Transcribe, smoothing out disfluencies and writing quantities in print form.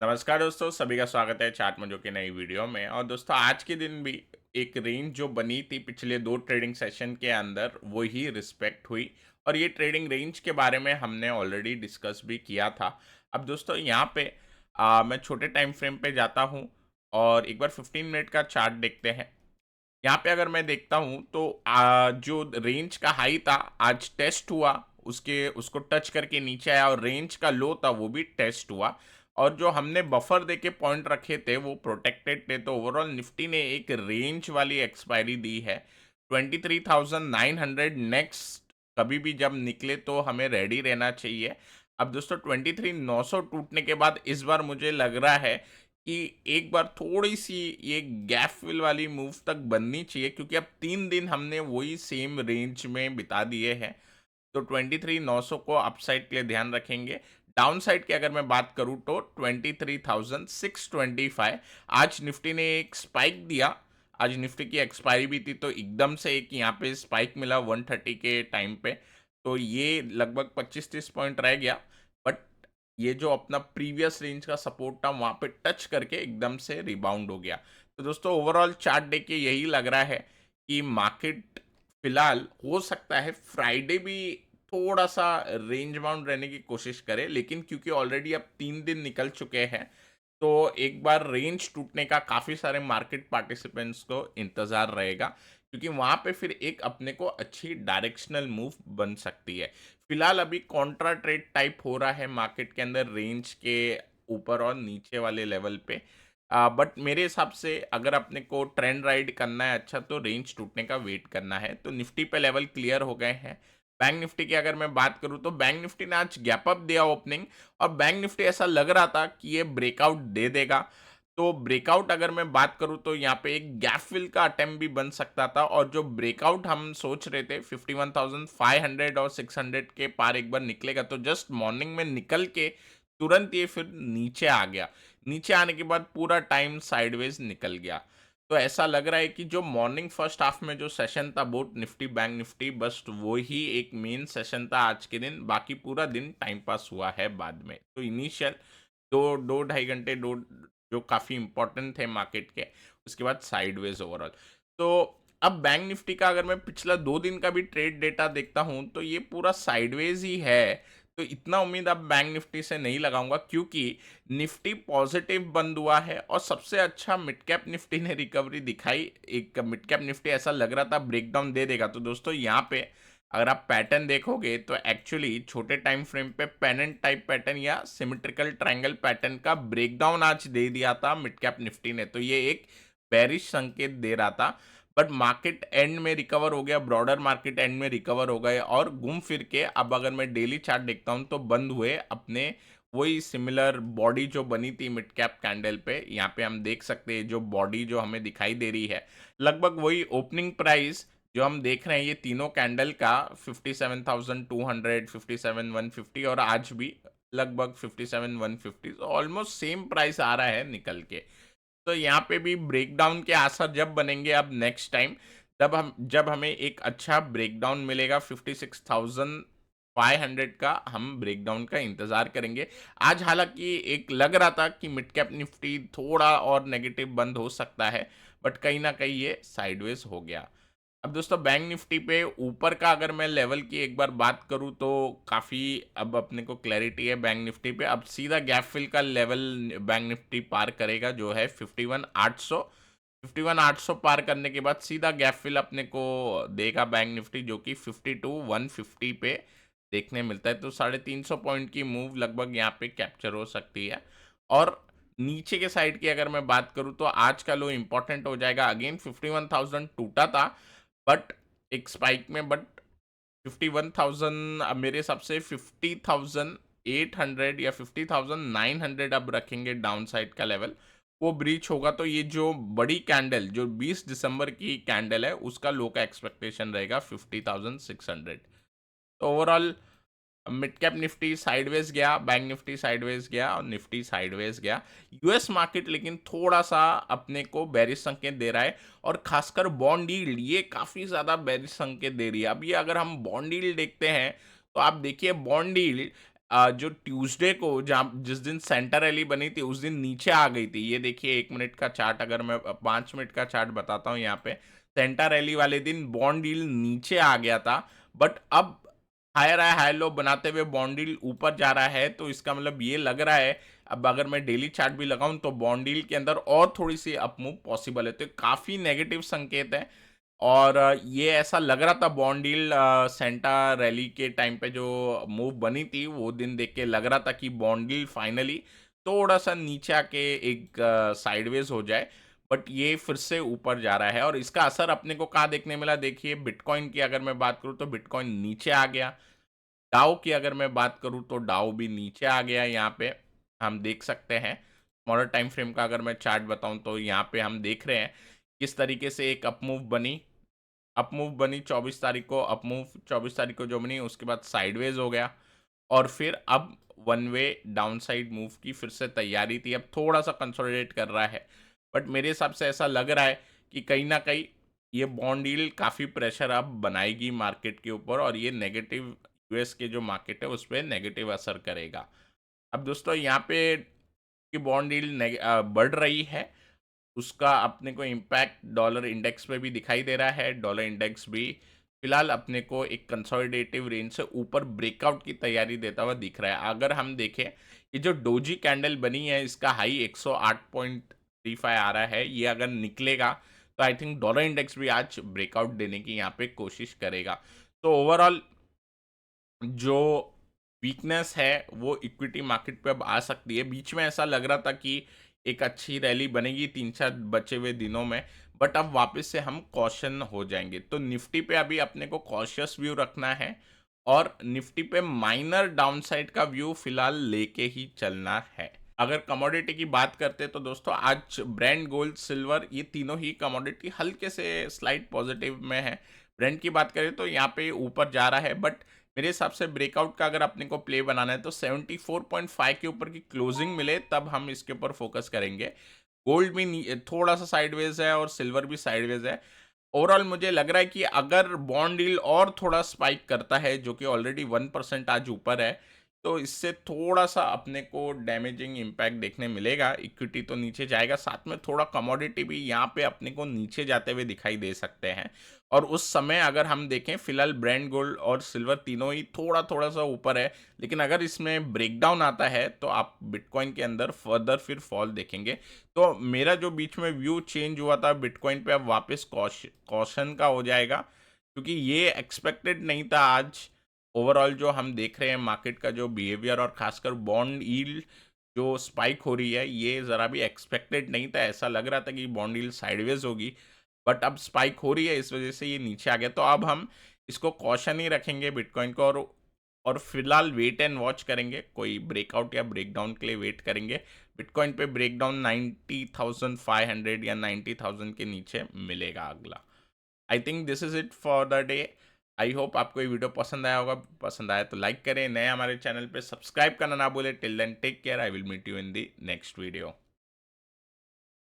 नमस्कार दोस्तों, सभी का स्वागत है चार्ट मंजो की नई वीडियो में। और दोस्तों आज के दिन भी एक रेंज जो बनी थी पिछले दो ट्रेडिंग सेशन के अंदर वो ही रिस्पेक्ट हुई। और ये ट्रेडिंग रेंज के बारे में हमने ऑलरेडी डिस्कस भी किया था। अब दोस्तों यहाँ पे मैं छोटे टाइम फ्रेम पे जाता हूँ और एक बार 15 मिनट का चार्ट देखते हैं। यहाँ पे अगर मैं देखता हूँ तो जो रेंज का हाई था आज टेस्ट हुआ, उसके उसको टच करके नीचे आया और रेंज का लो था वो भी टेस्ट हुआ। और जो हमने बफर देके पॉइंट रखे थे वो प्रोटेक्टेड थे, तो ओवरऑल निफ्टी ने एक रेंज वाली एक्सपायरी दी है 23,900। नेक्स्ट कभी भी जब निकले तो हमें रेडी रहना चाहिए। अब दोस्तों 23,900 टूटने के बाद इस बार मुझे लग रहा है कि एक बार थोड़ी-सी ये गैप फिल वाली मूव तक बननी चाहिए, क्योंकि अब 3 दिन हमने वही सेम रेंज में बिता दिए हैं। तो 23,900 को अपसाइड के लिए ध्यान रखेंगे। डाउनसाइड की अगर मैं बात करूँ तो 23,625। आज निफ्टी ने एक स्पाइक दिया। आज निफ्टी की एक्सपायरी भी थी तो एकदम से एक यहाँ पे स्पाइक मिला 130 के टाइम पे। तो ये लगभग 25-30 पॉइंट रह गया। बट ये जो अपना प्रीवियस रेंज का सपोर्ट था वहाँ पे टच करके एकदम से रिबाउंड हो गया। तो दोस्तों ओवरऑल चार्ट देख के यही लग रहा है कि मार्केट फिलहाल हो सकता है फ्राइडे भी थोड़ा सा रेंज बाउंड रहने की कोशिश करे, लेकिन क्योंकि ऑलरेडी अब 3 दिन निकल चुके हैं तो एक बार रेंज टूटने का काफ़ी सारे मार्केट पार्टिसिपेंट्स को इंतज़ार रहेगा, क्योंकि वहाँ पे फिर एक अपने को अच्छी डायरेक्शनल मूव बन सकती है। फिलहाल अभी कॉन्ट्रा ट्रेड टाइप हो रहा है मार्केट के अंदर रेंज के ऊपर और नीचे वाले लेवल पे। बट मेरे हिसाब से अगर अपने को ट्रेंड राइड करना है अच्छा, तो रेंज टूटने का वेट करना है। तो निफ्टी पे लेवल क्लियर हो गए हैं। बैंक निफ्टी की अगर मैं बात करूँ तो बैंक निफ्टी ने आज गैप अप दिया ओपनिंग, और बैंक निफ्टी ऐसा लग रहा था कि ये ब्रेकआउट दे देगा। तो ब्रेकआउट अगर मैं बात करूँ तो यहाँ पे एक गैप फिल का अटेम्प्ट भी बन सकता था, और जो ब्रेकआउट हम सोच रहे थे 51,500 और 600 के पार एक बार निकलेगा, तो जस्ट मॉर्निंग में निकल के तुरंत ये फिर नीचे आ गया। नीचे आने के बाद पूरा टाइम साइडवेज निकल गया। तो ऐसा लग रहा है कि जो मॉर्निंग फर्स्ट हाफ में जो सेशन था बोथ निफ्टी बैंक निफ्टी, बस वो ही एक मेन सेशन था आज के दिन। बाकी पूरा दिन टाइम पास हुआ है बाद में। तो इनिशियल दो दो ढाई घंटे दो जो काफ़ी इंपॉर्टेंट थे मार्केट के, उसके बाद साइडवेज ओवरऑल। तो अब बैंक निफ्टी का अगर मैं पिछला 2 दिन का भी ट्रेड डेटा देखता हूं तो ये पूरा साइडवेज ही है। तो इतना उम्मीद अब बैंक निफ्टी से नहीं लगाऊंगा, क्योंकि निफ्टी पॉजिटिव बंद हुआ है और सबसे अच्छा मिड कैप निफ्टी ने रिकवरी दिखाई। एक मिड कैप निफ्टी ऐसा लग रहा था ब्रेकडाउन दे देगा। तो दोस्तों यहाँ पे अगर आप पैटर्न देखोगे तो एक्चुअली छोटे टाइम फ्रेम पे पेनेंट टाइप पैटर्न या सिमेट्रिकल ट्रायंगल पैटर्न का ब्रेकडाउन आज दे दिया था मिड कैप निफ्टी ने। तो ये एक बेरिश संकेत दे रहा था, बट मार्केट एंड में रिकवर हो गया, ब्रॉडर मार्केट एंड में रिकवर हो गए और घूम फिर के अब अगर मैं डेली चार्ट देखता हूं तो बंद हुए अपने वही सिमिलर बॉडी जो बनी थी मिड कैप कैंडल पे। यहाँ पे हम देख सकते हैं जो बॉडी जो हमें दिखाई दे रही है लगभग वही ओपनिंग प्राइस जो हम देख रहे हैं ये तीनों कैंडल का 57,200, 57,150 और आज भी लगभग 57,150। तो ऑलमोस्ट सेम प्राइस आ रहा है निकल के। तो यहाँ पे भी ब्रेकडाउन के आसार जब बनेंगे अब नेक्स्ट टाइम, जब हमें एक अच्छा ब्रेकडाउन मिलेगा 56,500 का, हम ब्रेकडाउन का इंतजार करेंगे। आज हालांकि एक लग रहा था कि मिड कैप निफ्टी थोड़ा और नेगेटिव बंद हो सकता है, बट कहीं ना कहीं ये साइडवेज हो गया। अब दोस्तों बैंक निफ्टी पे ऊपर का अगर मैं लेवल की एक बार बात करूं तो काफ़ी अब अपने को क्लैरिटी है बैंक निफ्टी पे। अब सीधा गैप फिल का लेवल बैंक निफ्टी पार करेगा जो है 51,800। 51,800 पार करने के बाद सीधा गैप फिल अपने को देगा बैंक निफ्टी, जो कि 52,150 पे देखने मिलता है। तो 350 पॉइंट की मूव लगभग यहाँ पे कैप्चर हो सकती है। और नीचे के साइड की अगर मैं बात करूं तो आज का लो इंपॉर्टेंट हो जाएगा। अगेन 51,000 टूटा था बट एक स्पाइक में, बट 51,000 अब मेरे हिसाब से 50,800 या 50,900 अब रखेंगे डाउन साइड का लेवल। वो ब्रीच होगा तो ये जो बड़ी कैंडल जो 20 दिसंबर की कैंडल है उसका लो का एक्सपेक्टेशन रहेगा 50,600। तो overall mid cap Nifty sideways गया, बैंक निफ्टी साइडवेज गया और निफ्टी साइडवेज गया। यूएस मार्केट लेकिन थोड़ा सा अपने को बेरिश संकेत दे रहा है, और खासकर बॉन्ड यील्ड ये काफी ज्यादा बेरिश संकेत दे रही है। अब ये अगर हम बॉन्ड यील्ड देखते हैं तो आप देखिए बॉन्ड यील्ड जो ट्यूसडे को जहाँ जिस दिन सेंटर रैली बनी थी उस दिन नीचे आ गई थी। ये देखिए 1 मिनट का चार्ट, अगर मैं 5 मिनट का चार्ट बताता हूँ यहाँ पे, सेंटर रैली वाले दिन बॉन्ड यील्ड नीचे आ गया था, बट अब हायर हाई हाई लो बनाते हुए बॉन्ड यील्ड ऊपर जा रहा है, तो इसका मतलब ये लग रहा है, अब अगर मैं डेली चार्ट भी लगाऊं तो बॉन्ड यील्ड के अंदर और थोड़ी सी अप मूव पॉसिबल है, तो काफी नेगेटिव संकेत है। और ये ऐसा लग रहा था बॉन्ड डील सेंटा रैली के टाइम पे जो मूव बनी थी वो दिन देख के लग रहा था कि बॉन्ड डील फाइनली थोड़ा सा नीचे आके एक साइडवेज हो जाए, बट ये फिर से ऊपर जा रहा है। और इसका असर अपने को कहाँ देखने मिला, देखिए बिटकॉइन की अगर मैं बात करूँ तो बिटकॉइन नीचे आ गया। डाउ की अगर मैं बात करूँ तो डाउ भी नीचे आ गया। यहाँ पे हम देख सकते हैं स्मॉलर टाइम फ्रेम का अगर मैं चार्ट बताऊं तो यहाँ पे हम देख रहे हैं किस तरीके से एक अप मूव बनी 24 तारीख को, अप मूव 24 तारीख को जो बनी उसके बाद साइडवेज हो गया, और फिर अब one way down side move की फिर से तैयारी थी, अब थोड़ा सा कंसोलिडेट कर रहा है। बट मेरे हिसाब से ऐसा लग रहा है कि कहीं ना कहीं ये बॉन्ड डील काफ़ी प्रेशर अब बनाएगी मार्केट के ऊपर, और ये नेगेटिव यूएस के जो मार्केट है उस पर नेगेटिव असर करेगा। अब दोस्तों यहाँ पे की बॉन्ड डील बढ़ रही है, उसका अपने को इम्पैक्ट डॉलर इंडेक्स पे भी दिखाई दे रहा है। डॉलर इंडेक्स भी फिलहाल अपने को एक कंसोलिडेटिव रेंज से ऊपर ब्रेकआउट की तैयारी देता हुआ दिख रहा है। अगर हम देखें ये जो डोजी कैंडल बनी है इसका हाई 108.35 आ रहा है, ये अगर निकलेगा तो आई थिंक डॉलर इंडेक्स भी आज ब्रेकआउट देने की यहाँ पे कोशिश करेगा। तो ओवरऑल जो वीकनेस है वो इक्विटी मार्केट पे अब आ सकती है। बीच में ऐसा लग रहा था कि एक अच्छी रैली बनेगी 3-4 बचे हुए दिनों में, बट अब वापस से हम कॉशन हो जाएंगे। तो निफ्टी पे अभी अपने को कॉशियस व्यू रखना है, और निफ्टी पे माइनर डाउनसाइड का व्यू फिलहाल लेके ही चलना है। अगर कमोडिटी की बात करते हैं तो दोस्तों आज ब्रेंट, गोल्ड, सिल्वर ये तीनों ही कमोडिटी हल्के से स्लाइट पॉजिटिव में है। ब्रेंट की बात करें तो यहाँ पे ऊपर जा रहा है, बट मेरे हिसाब से ब्रेकआउट का अगर अपने को प्ले बनाना है तो 74.5 के ऊपर की क्लोजिंग मिले तब हम इसके ऊपर फोकस करेंगे। गोल्ड भी थोड़ा सा साइडवेज है और सिल्वर भी साइडवेज है। ओवरऑल मुझे लग रहा है कि अगर बॉन्ड यील्ड और थोड़ा स्पाइक करता है, जो कि ऑलरेडी 1% आज ऊपर है, तो इससे थोड़ा सा अपने को डैमेजिंग इम्पैक्ट देखने मिलेगा। इक्विटी तो नीचे जाएगा, साथ में थोड़ा कमोडिटी भी यहाँ पे अपने को नीचे जाते हुए दिखाई दे सकते हैं। और उस समय अगर हम देखें फिलहाल ब्रेंट, गोल्ड और सिल्वर तीनों ही थोड़ा थोड़ा सा ऊपर है, लेकिन अगर इसमें ब्रेकडाउन आता है तो आप बिटकॉइन के अंदर फर्दर फिर फॉल देखेंगे। तो मेरा जो बीच में व्यू चेंज हुआ था बिटकॉइन पे अब वापस कॉशन का हो जाएगा, क्योंकि ये एक्सपेक्टेड नहीं था आज। ओवरऑल जो हम देख रहे हैं मार्केट का जो बिहेवियर और खासकर बॉन्ड यील्ड जो स्पाइक हो रही है ये ज़रा भी एक्सपेक्टेड नहीं था। ऐसा लग रहा था कि बॉन्ड यील्ड साइडवेज होगी, बट अब स्पाइक हो रही है इस वजह से ये नीचे आ गया। तो अब हम इसको कॉशन ही रखेंगे बिटकॉइन को, और फिलहाल वेट एंड वॉच करेंगे, कोई ब्रेकआउट या ब्रेकडाउन के लिए वेट करेंगे। बिटकॉइन पे ब्रेकडाउन 90,500 या 90,000 के नीचे मिलेगा अगला। I think this is it for the day. I hope आपको ये वीडियो पसंद आया होगा, पसंद आया तो लाइक करें, नए हमारे चैनल पे सब्सक्राइब करना ना भूलें। Till then take care, I will meet you in the next video.